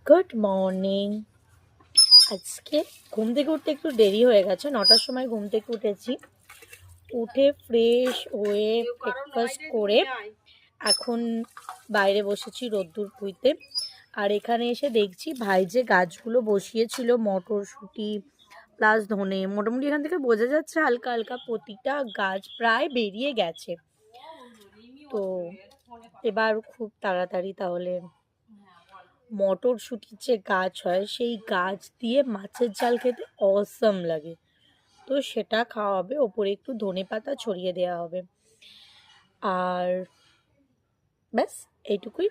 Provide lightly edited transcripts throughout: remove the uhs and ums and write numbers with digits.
Good morning. আজকে ঘুম থেকে উঠতে একটু দেরি হয়ে গেছে, 9টার সময় ঘুম থেকে উঠেছি। উঠে ফ্রেশ হয়ে ব্রেকফাস্ট করে এখন বাইরে বসেছি রোদ্দুর পুইতে। আর এখানে এসে দেখছি ভাই যে গাছগুলো বসিয়েছিল, মটরশুঁটি প্লাস ধনে, মোটামুটি এখান থেকে বোঝা যাচ্ছে হালকা হালকা প্রতিটা গাছ প্রায় বেরিয়ে গেছে। তো এবার খুব তাড়াতাড়ি তাহলে মটরশুঁটির যে গাছ হয় সেই গাছ দিয়ে মাছের ঝাল খেতে অসম লাগে, তো সেটা খাওয়া হবে। ওপরে একটু ধনেপাতা ছড়িয়ে দেওয়া হবে, আর ব্যাস এইটুকুই।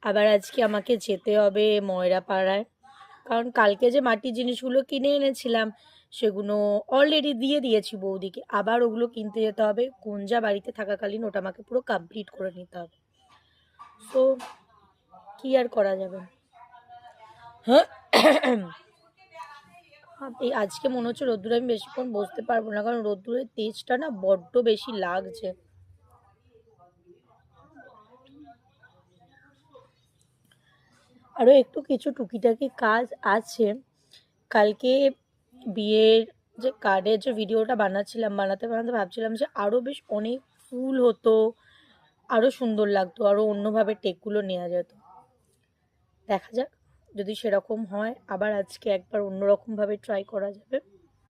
আবার আজকে আমাকে যেতে হবে ময়রাপাড়ায়, কারণ কালকে যে মাটির জিনিসগুলো কিনে এনেছিলাম সেগুলো অলরেডি দিয়ে দিয়েছি বৌদিকে। আবার ওগুলো কিনতে যেতে হবে, গুঞ্জা বাড়িতে থাকাকালীন ওটা আমাকে পুরো কমপ্লিট করে নিতে হবে। সো কি আর করা যাবে। হ্যাঁ, এই আজকে মনে হচ্ছে রোদ্দুরে আমি বেশিক্ষণ বসতে পারবো না, কারণ রোদ্দুরের তেজটা না বড্ড বেশি লাগছে। আরও একটু কিছু টুকিটাকি কাজ আছে। কালকে বিয়ের যে কার্ডের যে ভিডিওটা বানাতে ভাবছিলাম যে আরও বেশ অনেক ফুল হতো, আরও সুন্দর লাগতো, আরও অন্যভাবে টেকগুলো নেওয়া যেত। দেখা যাক, যদি সেরকম হয় আবার আজকে একবার অন্যরকমভাবে ট্রাই করা যাবে।